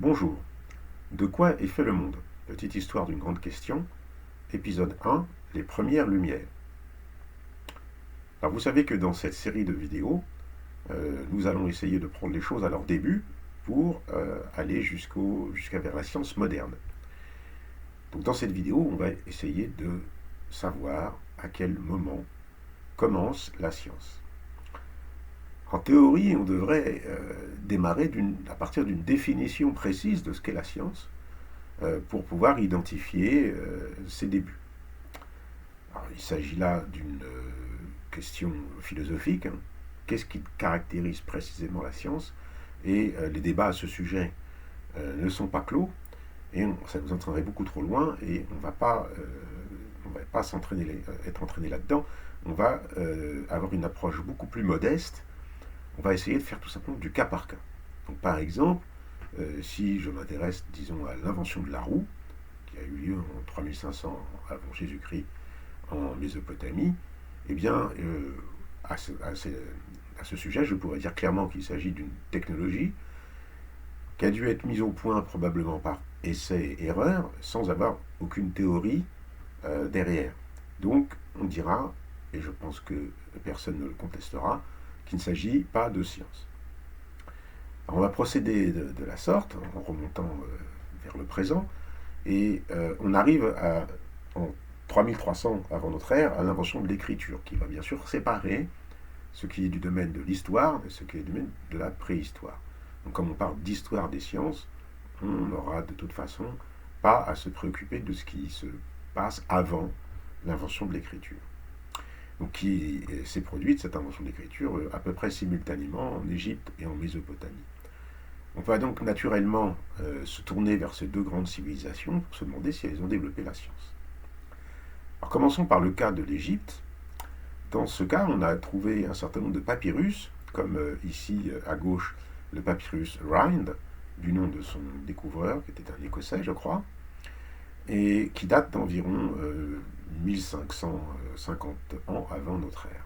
Bonjour. De quoi est fait le monde? Petite histoire d'une grande question. Épisode 1. Les premières lumières. Alors vous savez que dans cette série de vidéos, nous allons essayer de prendre les choses à leur début pour aller jusqu'à vers la science moderne. Donc dans cette vidéo, on va essayer de savoir à quel moment commence la science. En théorie, on devrait démarrer à partir d'une définition précise de ce qu'est la science pour pouvoir identifier ses débuts. Alors, il s'agit là d'une question philosophique. Hein. Qu'est-ce qui caractérise précisément la science? Et les débats à ce sujet ne sont pas clos, et ça nous entraînerait beaucoup trop loin, et on ne va pas être entraîné là-dedans. On va avoir une approche beaucoup plus modeste. On va essayer de faire tout simplement du cas par cas. Donc, par exemple, si je m'intéresse, disons, à l'invention de la roue, qui a eu lieu en 3500 avant Jésus-Christ en Mésopotamie, eh bien, à ce sujet, je pourrais dire clairement qu'il s'agit d'une technologie qui a dû être mise au point probablement par essai et erreur, sans avoir aucune théorie derrière. Donc, on dira, et je pense que personne ne le contestera, qu'il ne s'agit pas de science. Alors, on va procéder de la sorte, en remontant vers le présent, et on arrive en 3300 avant notre ère à l'invention de l'écriture, qui va bien sûr séparer ce qui est du domaine de l'histoire et ce qui est du domaine de la préhistoire. Donc comme on parle d'histoire des sciences, on n'aura de toute façon pas à se préoccuper de ce qui se passe avant l'invention de l'écriture. Donc qui s'est produite, cette invention de l'écriture, à peu près simultanément en Égypte et en Mésopotamie. On va donc naturellement se tourner vers ces deux grandes civilisations pour se demander si elles ont développé la science. Alors commençons par le cas de l'Égypte. Dans ce cas, on a trouvé un certain nombre de papyrus, comme ici à gauche le papyrus Rhind, du nom de son découvreur, qui était un Écossais, je crois, et qui date d'environ 1550 ans avant notre ère.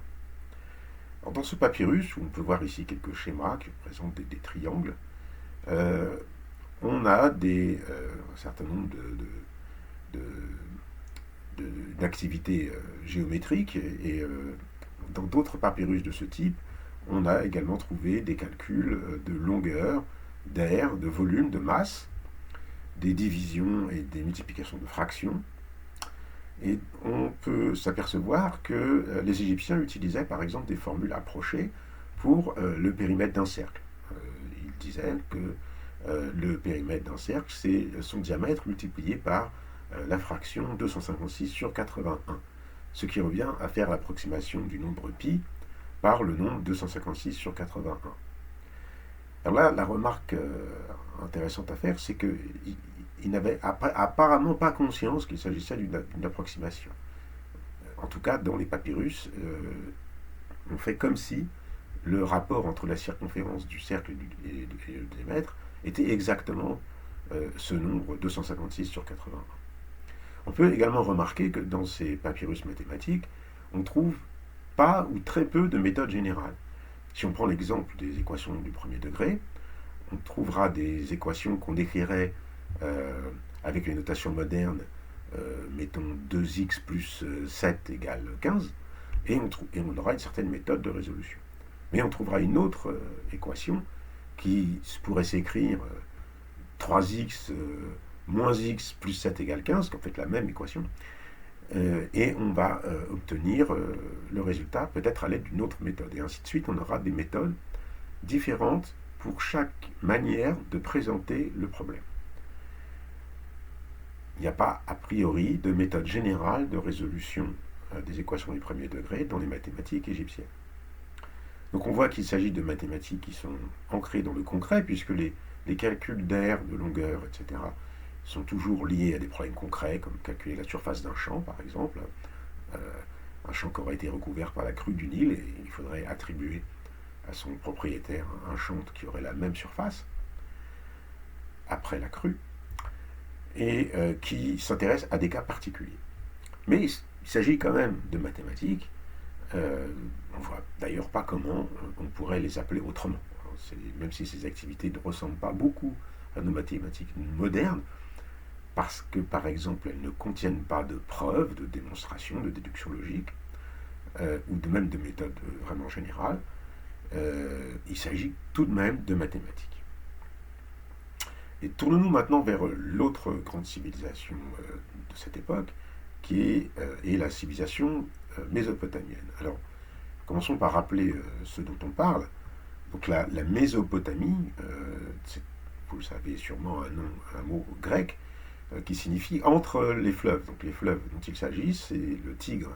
Alors dans ce papyrus, où on peut voir ici quelques schémas qui représentent des triangles, on a un certain nombre d'activités géométriques et dans d'autres papyrus de ce type, on a également trouvé des calculs de longueur, d'air, de volume, de masse, des divisions et des multiplications de fractions. Et on peut s'apercevoir que les Égyptiens utilisaient par exemple des formules approchées pour le périmètre d'un cercle. Ils disaient que le périmètre d'un cercle, c'est son diamètre multiplié par la fraction 256 sur 81, ce qui revient à faire l'approximation du nombre pi par le nombre 256 sur 81. Alors là, la remarque intéressante à faire, c'est qu'il n'avait apparemment pas conscience qu'il s'agissait d'une approximation. En tout cas, dans les papyrus, on fait comme si le rapport entre la circonférence du cercle et le diamètre était exactement ce nombre 256 sur 81. On peut également remarquer que dans ces papyrus mathématiques, on trouve pas ou très peu de méthodes générales. Si on prend l'exemple des équations du premier degré, on trouvera des équations qu'on écrirait avec les notations modernes, mettons 2x plus 7 égale 15, et on aura une certaine méthode de résolution. Mais on trouvera une autre équation qui pourrait s'écrire 3x moins x plus 7 égale 15, qui est en fait la même équation, et on va obtenir le résultat peut-être à l'aide d'une autre méthode. Et ainsi de suite, on aura des méthodes différentes pour chaque manière de présenter le problème. Il n'y a pas a priori de méthode générale de résolution des équations du premier degré dans les mathématiques égyptiennes. Donc on voit qu'il s'agit de mathématiques qui sont ancrées dans le concret, puisque les calculs d'air, de longueur, etc., sont toujours liés à des problèmes concrets, comme calculer la surface d'un champ, par exemple. Un champ qui aurait été recouvert par la crue du Nil, et il faudrait attribuer à son propriétaire un champ qui aurait la même surface, après la crue, et qui s'intéresse à des cas particuliers. Mais il s'agit quand même de mathématiques. On ne voit d'ailleurs pas comment on pourrait les appeler autrement. Même si ces activités ne ressemblent pas beaucoup à nos mathématiques modernes, parce que, par exemple, elles ne contiennent pas de preuves, de démonstrations, de déduction logique, ou de même de méthodes vraiment générales. Il s'agit tout de même de mathématiques. Et tournons-nous maintenant vers l'autre grande civilisation de cette époque, qui est la civilisation mésopotamienne. Alors, commençons par rappeler ce dont on parle. Donc la Mésopotamie, vous le savez sûrement, un mot grec qui signifie entre les fleuves. Donc les fleuves dont il s'agit, c'est le Tigre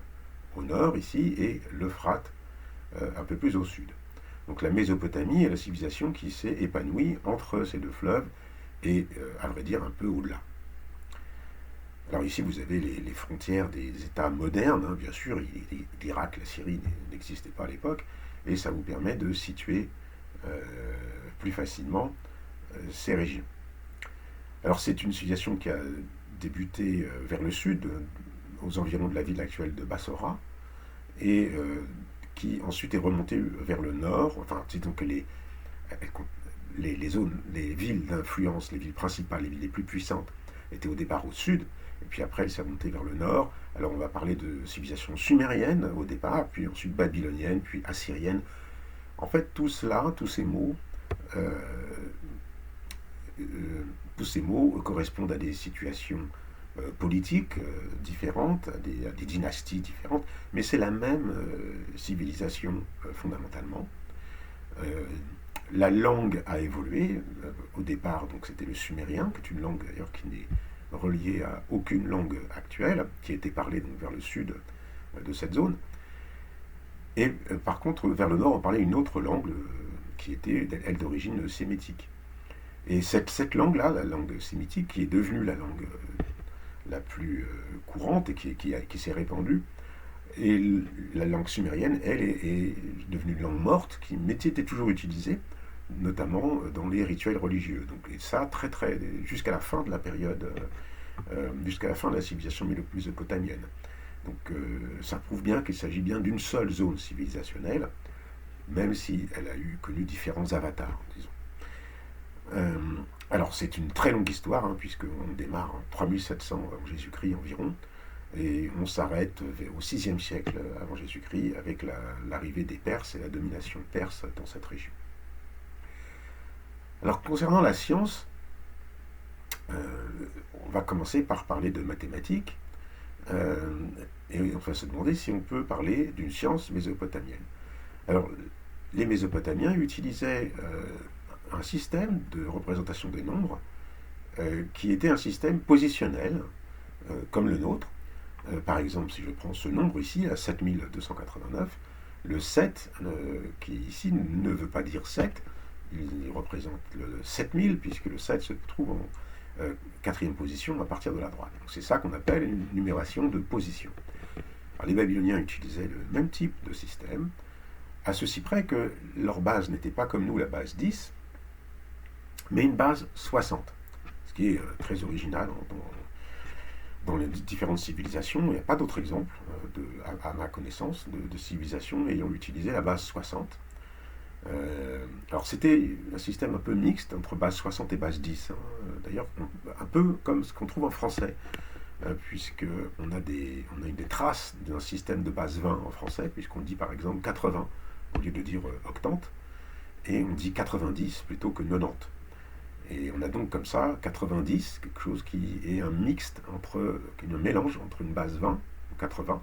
au nord ici et l'Euphrate un peu plus au sud. Donc la Mésopotamie est la civilisation qui s'est épanouie entre ces deux fleuves et, à vrai dire, un peu au-delà. Alors ici, vous avez les frontières des États modernes, hein, bien sûr, l'Irak, la Syrie n'existaient pas à l'époque, et ça vous permet de situer plus facilement ces régions. Alors c'est une civilisation qui a débuté vers le sud, aux environs de la ville actuelle de Bassora, et qui ensuite est remontée vers le nord, enfin, disons que les zones, les villes d'influence, les villes principales, les villes les plus puissantes, étaient au départ au sud, et puis après elle s'est remontée vers le nord. Alors on va parler de civilisation sumérienne au départ, puis ensuite babylonienne, puis assyrienne. En fait, tout cela, tous ces mots correspondent à des situations politiques différentes, à des dynasties différentes, mais c'est la même civilisation fondamentalement. La langue a évolué. Au départ, donc c'était le sumérien, qui est une langue d'ailleurs qui n'est reliée à aucune langue actuelle, qui était parlée donc vers le sud de cette zone. Et par contre, vers le nord, on parlait une autre langue qui était, elle, d'origine sémitique. Et cette langue-là, la langue sémitique, qui est devenue la langue la plus courante et qui s'est répandue, et la langue sumérienne, elle, est devenue une langue morte, mais qui était toujours utilisée, notamment dans les rituels religieux. Donc, et ça, jusqu'à la fin de la période, jusqu'à la fin de la civilisation mésopotamienne. Donc ça prouve bien qu'il s'agit bien d'une seule zone civilisationnelle, même si elle a connu différents avatars, disons. Alors c'est une très longue histoire, hein, puisqu'on démarre en 3700 avant Jésus-Christ environ, et on s'arrête au 6e siècle avant Jésus-Christ avec l'arrivée des Perses et la domination perse dans cette région. Alors concernant la science, on va commencer par parler de mathématiques, et on va se demander si on peut parler d'une science mésopotamienne. Alors les Mésopotamiens utilisaient un système de représentation des nombres qui était un système positionnel, comme le nôtre. Par exemple, si je prends ce nombre ici, à 7289, le 7, qui ici ne veut pas dire 7, il représente le 7000, puisque le 7 se trouve en quatrième position à partir de la droite. Donc c'est ça qu'on appelle une numération de position. Alors, les Babyloniens utilisaient le même type de système, à ceci près que leur base n'était pas comme nous la base 10, mais une base 60, ce qui est très original dans les différentes civilisations. Il n'y a pas d'autre exemple, à ma connaissance, de civilisation ayant utilisé la base 60. Alors c'était un système un peu mixte entre base 60 et base 10, hein. D'ailleurs un peu comme ce qu'on trouve en français, puisqu'on a des traces d'un système de base 20 en français, puisqu'on dit par exemple 80 au lieu de dire octante, et on dit 90 plutôt que 90. Et on a donc comme ça 90, quelque chose qui est un mixte qui est un mélange entre une base 20, 80,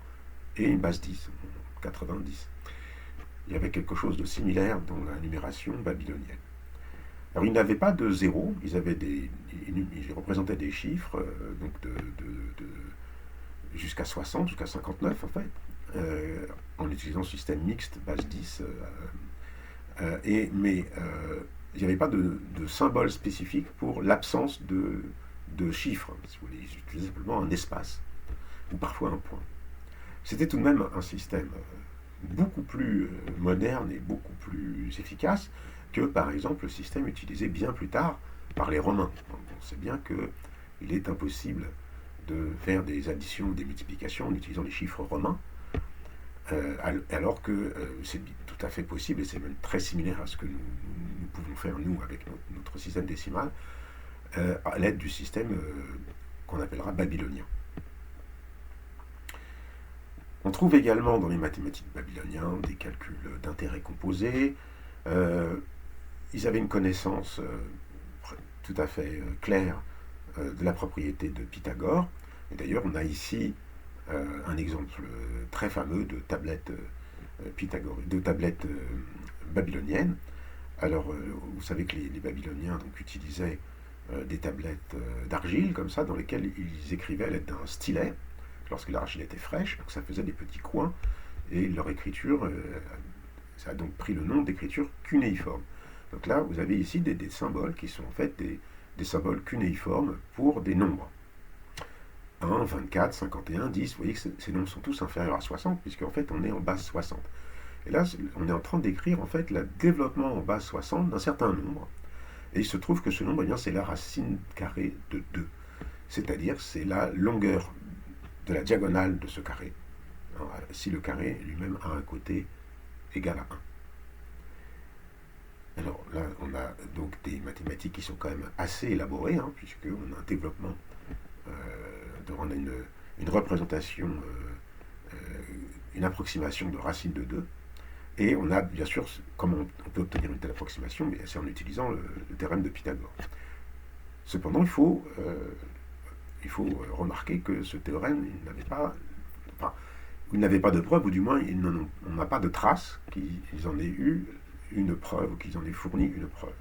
et une base 10, 90. Il y avait quelque chose de similaire dans la numération babylonienne. Alors ils n'avaient pas de zéro, ils représentaient des chiffres donc jusqu'à 60, jusqu'à 59 en fait, en utilisant le système mixte base 10. Mais il n'y avait pas de symbole spécifique pour l'absence de chiffres. Si vous voulez, ils utilisaient simplement un espace, ou parfois un point. C'était tout de même un système beaucoup plus moderne et beaucoup plus efficace que, par exemple, le système utilisé bien plus tard par les Romains. On sait bien qu'il est impossible de faire des additions ou des multiplications en utilisant les chiffres romains, alors que c'est tout à fait possible, et c'est même très similaire à ce que nous pouvons faire, nous, avec notre système décimal, à l'aide du système qu'on appellera babylonien. On trouve également dans les mathématiques babyloniens des calculs d'intérêt composé. Ils avaient une connaissance tout à fait claire de la propriété de Pythagore. Et d'ailleurs, on a ici un exemple très fameux de tablette babylonienne. Alors, vous savez que les Babyloniens donc, utilisaient des tablettes d'argile, comme ça, dans lesquelles ils écrivaient à l'aide d'un stylet, lorsque l'argile était fraîche, donc ça faisait des petits coins, et leur écriture, ça a donc pris le nom d'écriture cunéiforme. Donc là, vous avez ici des symboles qui sont en fait des symboles cunéiformes pour des nombres. 1, 24, 51, 10, vous voyez que ces nombres sont tous inférieurs à 60, puisqu'en fait on est en base 60. Et là, on est en train d'écrire en fait le développement en base 60 d'un certain nombre. Et il se trouve que ce nombre, eh bien, c'est la racine carrée de 2. C'est-à-dire, c'est la longueur de la diagonale de ce carré. Alors, si le carré lui-même a un côté égal à 1. Alors là, on a donc des mathématiques qui sont quand même assez élaborées, hein, puisqu'on a un développement, on a une représentation, une approximation de racine de 2. Et on a, bien sûr, comment on peut obtenir une telle approximation, mais c'est en utilisant le théorème de Pythagore. Cependant, il faut remarquer que ce théorème, il n'avait pas de preuve, ou du moins, on n'a pas de trace qu'ils en aient eu une preuve, ou qu'ils en aient fourni une preuve.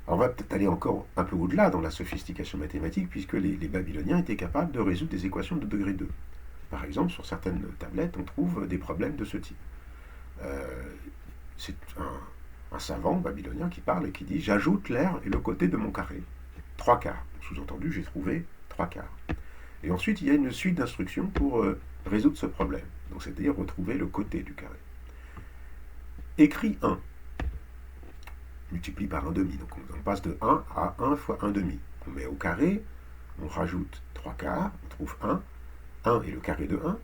Alors, on va peut-être aller encore un peu au-delà dans la sophistication mathématique, puisque les Babyloniens étaient capables de résoudre des équations de degré 2. Par exemple, sur certaines tablettes, on trouve des problèmes de ce type. C'est un savant babylonien qui parle et qui dit « J'ajoute l'air et le côté de mon carré. 3 quarts. » Sous-entendu, j'ai trouvé 3 quarts. Et ensuite, il y a une suite d'instructions pour résoudre ce problème. Donc, c'est-à-dire retrouver le côté du carré. Écrit 1. Multiplie par 1 demi. Donc, on passe de 1 à 1 fois 1 demi. On met au carré, on rajoute 3 quarts, on trouve 1. 1 est le carré de 1,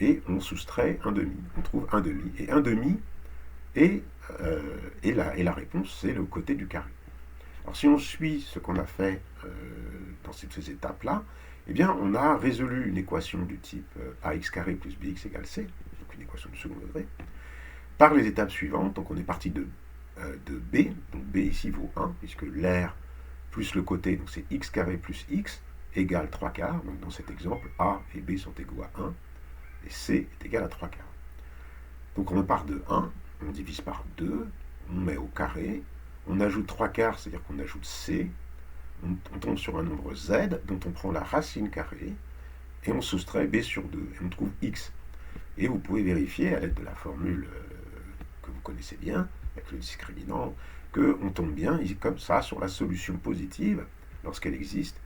et on soustrait 1 demi. On trouve 1 demi. Et 1 demi, et la réponse, c'est le côté du carré. Alors si on suit ce qu'on a fait dans ces étapes-là, eh bien on a résolu une équation du type ax carré plus bx égale c, donc une équation de second degré, par les étapes suivantes. Donc on est parti de b, donc b ici vaut 1, puisque l'air plus le côté, donc c'est x carré plus x, égale 3 quarts. Donc dans cet exemple, A et B sont égaux à 1, et C est égal à 3 quarts. Donc on part de 1, on divise par 2, on met au carré, on ajoute 3 quarts, c'est-à-dire qu'on ajoute C, on tombe sur un nombre Z, dont on prend la racine carrée, et on soustrait B sur 2, et on trouve X. Et vous pouvez vérifier, à l'aide de la formule que vous connaissez bien, avec le discriminant, qu'on tombe bien, comme ça, sur la solution positive, lorsqu'elle existe,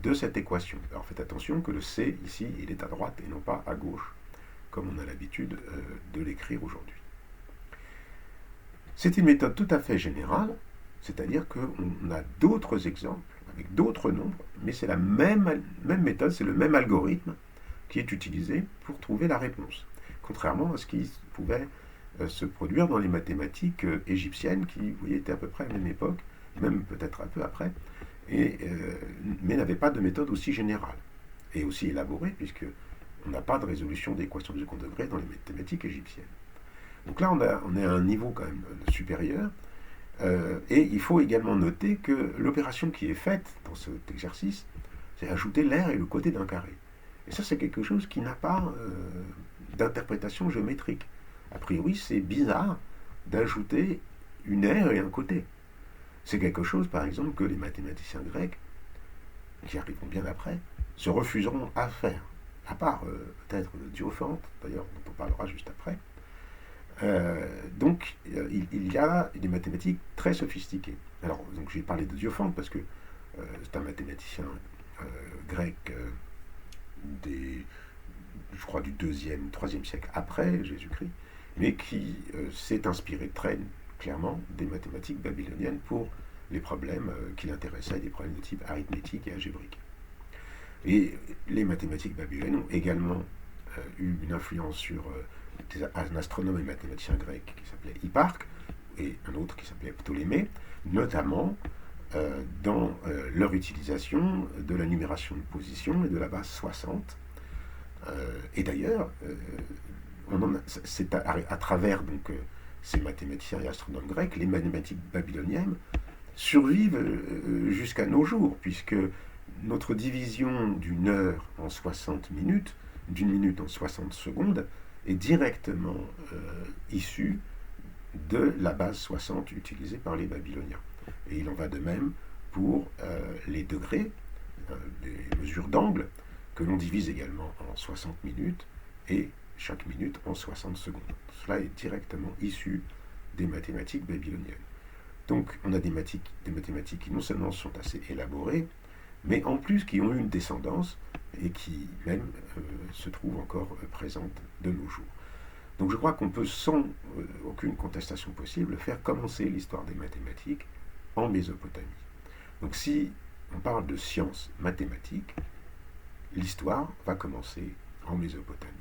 de cette équation. Alors faites attention que le C, ici, il est à droite et non pas à gauche, comme on a l'habitude de l'écrire aujourd'hui. C'est une méthode tout à fait générale, c'est-à-dire qu'on a d'autres exemples, avec d'autres nombres, mais c'est la même méthode, c'est le même algorithme qui est utilisé pour trouver la réponse, contrairement à ce qui pouvait se produire dans les mathématiques égyptiennes, qui, vous voyez, étaient à peu près à la même époque, même peut-être un peu après, mais n'avait pas de méthode aussi générale et aussi élaborée, puisqu'on n'a pas de résolution d'équations de second degré dans les mathématiques égyptiennes. Donc là, on est à un niveau quand même supérieur, et il faut également noter que l'opération qui est faite dans cet exercice, c'est ajouter l'aire et le côté d'un carré. Et ça, c'est quelque chose qui n'a pas d'interprétation géométrique. A priori, c'est bizarre d'ajouter une aire et un côté. C'est quelque chose, par exemple, que les mathématiciens grecs, qui arriveront bien après, se refuseront à faire, à part peut-être Diophante, d'ailleurs, dont on parlera juste après. Donc, il y a des mathématiques très sophistiquées. Alors, donc, j'ai parlé de Diophante parce que c'est un mathématicien grec je crois, du 2e, 3e siècle après Jésus-Christ, mais qui s'est inspiré très clairement des mathématiques babyloniennes pour les problèmes qui l'intéressaient, des problèmes de type arithmétique et algébrique. Et les mathématiques babyloniennes ont également eu une influence sur un astronome et mathématicien grec qui s'appelait Hipparque, et un autre qui s'appelait Ptolémée, notamment dans leur utilisation de la numération de position et de la base 60. Et d'ailleurs, c'est à travers donc, ces mathématiciens et astronomes grecs, les mathématiques babyloniennes survivent jusqu'à nos jours, puisque notre division d'une heure en 60 minutes, d'une minute en 60 secondes, est directement issue de la base 60 utilisée par les Babyloniens. Et il en va de même pour les degrés, les mesures d'angle, que l'on divise également en 60 minutes et chaque minute en 60 secondes. Cela est directement issu des mathématiques babyloniennes. Donc on a des mathématiques qui non seulement sont assez élaborées, mais en plus qui ont eu une descendance et qui même se trouvent encore présentes de nos jours. Donc je crois qu'on peut sans aucune contestation possible faire commencer l'histoire des mathématiques en Mésopotamie. Donc si on parle de sciences mathématiques, l'histoire va commencer en Mésopotamie.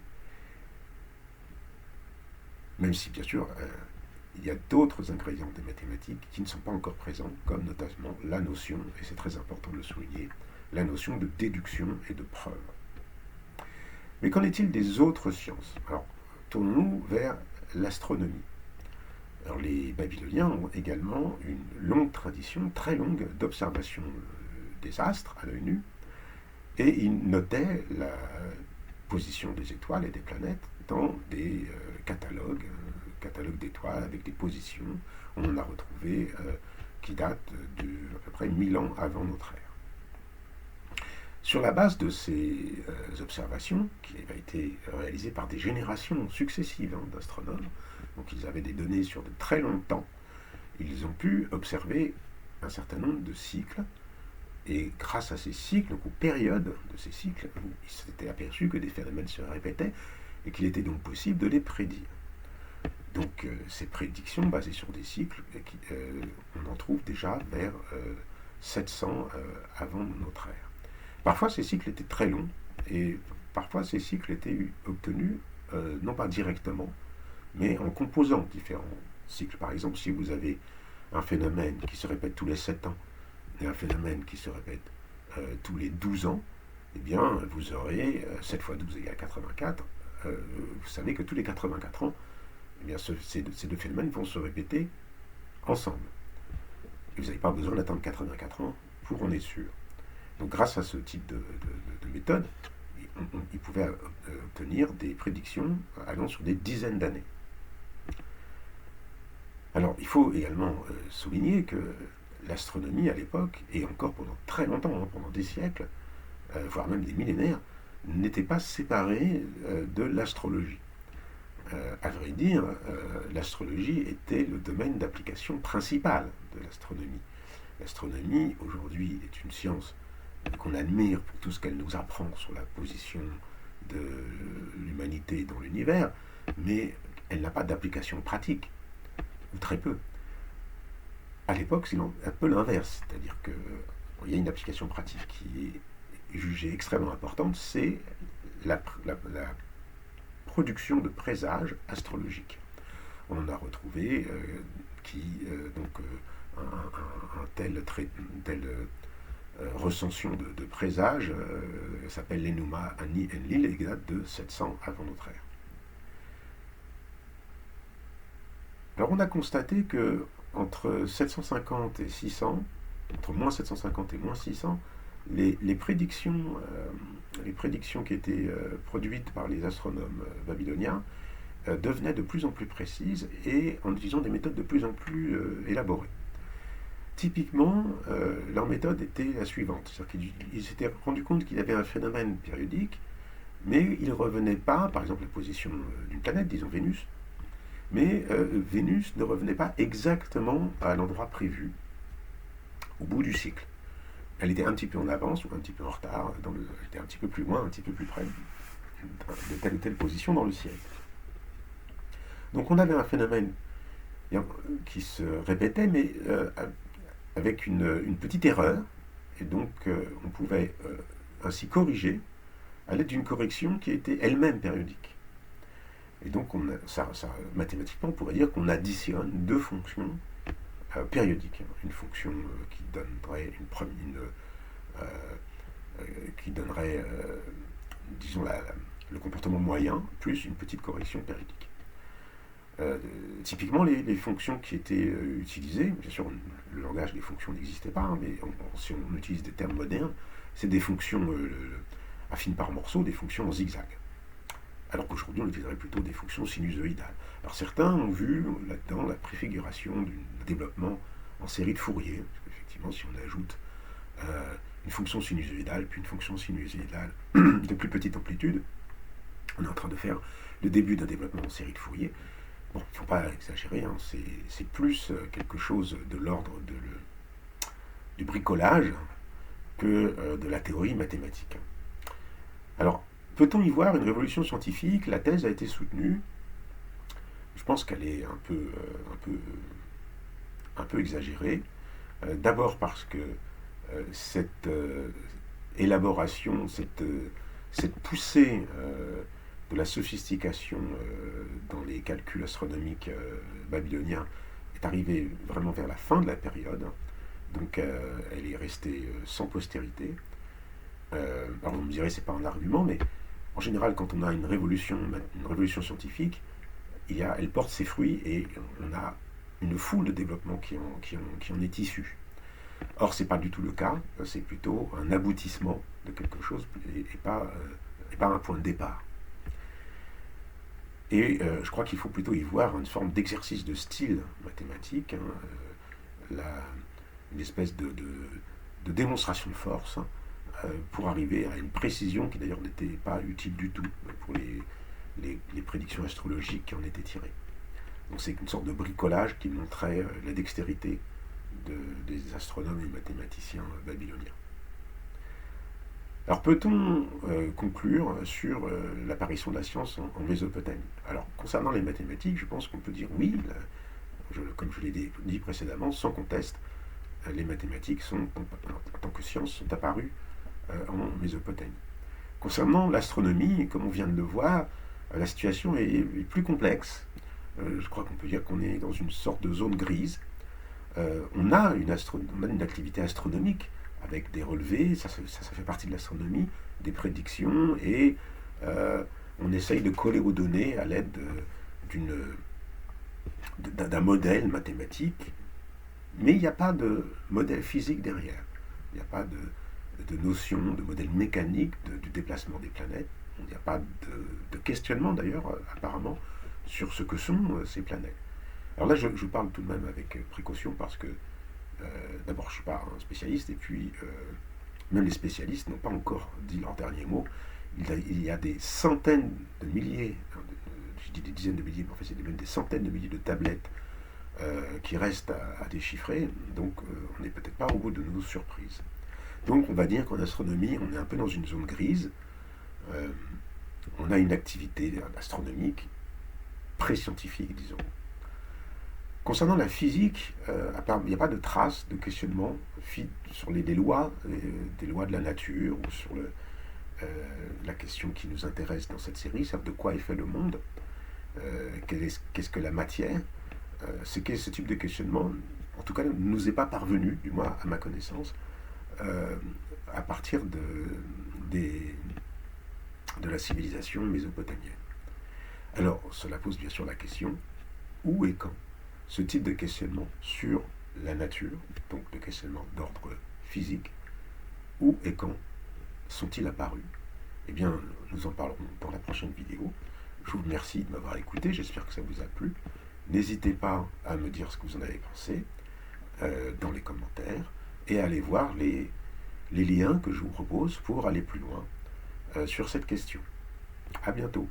Même si bien sûr il y a d'autres ingrédients des mathématiques qui ne sont pas encore présents, comme notamment la notion, et c'est très important de le souligner, la notion de déduction et de preuve. Mais qu'en est-il des autres sciences? Alors, tournons-nous vers l'astronomie. Alors, les Babyloniens ont également une longue tradition, très longue, d'observation des astres à l'œil nu, et ils notaient la position des étoiles et des planètes dans des catalogues d'étoiles avec des positions. On en a retrouvé qui datent de à peu près 1000 ans avant notre ère. Sur la base de ces observations, qui avaient été réalisées par des générations successives d'astronomes, donc ils avaient des données sur de très longs temps, ils ont pu observer un certain nombre de cycles, et grâce à ces cycles, donc aux périodes de ces cycles, ils s'étaient aperçus que des phénomènes se répétaient et qu'il était donc possible de les prédire. Donc ces prédictions basées sur des cycles, on en trouve déjà vers 700 avant notre ère. Parfois ces cycles étaient très longs et parfois ces cycles étaient obtenus non pas directement, mais en composant différents cycles. Par exemple, si vous avez un phénomène qui se répète tous les 7 ans et un phénomène qui se répète tous les 12 ans, eh bien vous aurez 7 fois 12 égale 84. Vous savez que tous les 84 ans, eh bien, ces deux phénomènes vont se répéter ensemble. Et vous n'avez pas besoin d'attendre 84 ans pour en être sûr. Donc grâce à ce type de méthode, ils pouvaient obtenir des prédictions allant sur des dizaines d'années. Alors il faut également souligner que l'astronomie à l'époque, et encore pendant très longtemps, pendant des siècles, voire même des millénaires, n'était pas séparée de l'astrologie. À vrai dire, l'astrologie était le domaine d'application principal de l'astronomie. L'astronomie, aujourd'hui, est une science qu'on admire pour tout ce qu'elle nous apprend sur la position de l'humanité dans l'univers, mais elle n'a pas d'application pratique, ou très peu. À l'époque, c'est un peu l'inverse, c'est-à-dire qu'il y a une application pratique qui est jugée extrêmement importante, c'est la production de présages astrologiques. On en a retrouvé un tel recension de présages s'appelle l'Enuma Ani Enlil et date de 700 avant notre ère. Alors on a constaté que entre 750 et 600, entre moins 750 et moins 600, les prédictions qui étaient produites par les astronomes babyloniens devenaient de plus en plus précises et en utilisant des méthodes de plus en plus élaborées. Typiquement, leur méthode était la suivante, c'est-à-dire qu'ils s'étaient rendus compte qu'il y avait un phénomène périodique, mais il ne revenait pas, par exemple la position d'une planète, disons Vénus, mais Vénus ne revenait pas exactement à l'endroit prévu, au bout du cycle. Elle était un petit peu en avance ou un petit peu en retard, elle était un petit peu plus loin, un petit peu plus près de telle ou telle position dans le ciel. Donc on avait un phénomène qui se répétait, mais avec une petite erreur, et donc on pouvait ainsi corriger à l'aide d'une correction qui était elle-même périodique. Et donc mathématiquement, on pourrait dire qu'on additionne deux fonctions périodique, une fonction qui donnerait, disons, le comportement moyen, plus une petite correction périodique. Typiquement, les fonctions qui étaient utilisées, bien sûr, le langage des fonctions n'existait pas, hein, mais si on utilise des termes modernes, c'est des fonctions affines par morceaux, des fonctions en zigzag. Alors qu'aujourd'hui, on utiliserait plutôt des fonctions sinusoïdales. Alors certains ont vu là-dedans la préfiguration d'un développement en série de Fourier, parce qu'effectivement, si on ajoute une fonction sinusoïdale, puis une fonction sinusoïdale de plus petite amplitude, on est en train de faire le début d'un développement en série de Fourier. Bon, il ne faut pas exagérer, hein, c'est plus quelque chose de l'ordre du bricolage que de la théorie mathématique. Alors, peut-on y voir une révolution scientifique? La thèse a été soutenue. Je pense qu'elle est un peu exagérée. D'abord parce que cette élaboration, cette poussée de la sophistication dans les calculs astronomiques babyloniens est arrivée vraiment vers la fin de la période. Donc elle est restée sans postérité. Alors vous me direz, c'est pas un argument, mais en général, quand on a une révolution scientifique, elle porte ses fruits et on a une foule de développements qui en est issue. Or, c'est pas du tout le cas, c'est plutôt un aboutissement de quelque chose et pas un point de départ. Et je crois qu'il faut plutôt y voir une forme d'exercice de style mathématique, hein, une espèce de démonstration de force, hein, pour arriver à une précision qui d'ailleurs n'était pas utile du tout pour les prédictions astrologiques qui en étaient tirées. Donc c'est une sorte de bricolage qui montrait la dextérité des astronomes et mathématiciens babyloniens. Alors peut-on conclure sur l'apparition de la science en Mésopotamie? Alors concernant les mathématiques, je pense qu'on peut dire oui, comme je l'ai dit précédemment, sans conteste, les mathématiques en tant que science sont apparues en Mésopotamie. Concernant l'astronomie, comme on vient de le voir, la situation est plus complexe. Je crois qu'on peut dire qu'on est dans une sorte de zone grise. On a une activité astronomique avec des relevés, ça fait partie de l'astronomie, des prédictions, et on essaye de coller aux données à l'aide d'un modèle mathématique, mais il n'y a pas de modèle physique derrière. Il n'y a pas de notion, de modèle mécanique du déplacement des planètes. Il n'y a pas de questionnement d'ailleurs, apparemment, sur ce que sont ces planètes. Alors là, je parle tout de même avec précaution parce que, d'abord, je ne suis pas un spécialiste, et puis, même les spécialistes n'ont pas encore dit leur dernier mot. Il y a des centaines de milliers, je dis des dizaines de milliers, mais en fait, c'est même des centaines de milliers de tablettes qui restent à déchiffrer, donc on n'est peut-être pas au bout de nos surprises. Donc on va dire qu'en astronomie, on est un peu dans une zone grise. On a une activité astronomique pré-scientifique, disons. Concernant la physique, il n'y a pas de traces de questionnement sur des lois de la nature, ou sur la question qui nous intéresse dans cette série, c'est de quoi est fait le monde, qu'est-ce que la matière. Ce type de questionnement, en tout cas, ne nous est pas parvenu, du moins à ma connaissance, à partir de la civilisation mésopotamienne. Alors, cela pose bien sûr la question, où et quand ce type de questionnement sur la nature, donc de questionnement d'ordre physique, où et quand sont-ils apparus? Eh bien, nous en parlerons dans la prochaine vidéo. Je vous remercie de m'avoir écouté, j'espère que ça vous a plu. N'hésitez pas à me dire ce que vous en avez pensé dans les commentaires, et à aller voir les liens que je vous propose pour aller plus loin sur cette question. À bientôt.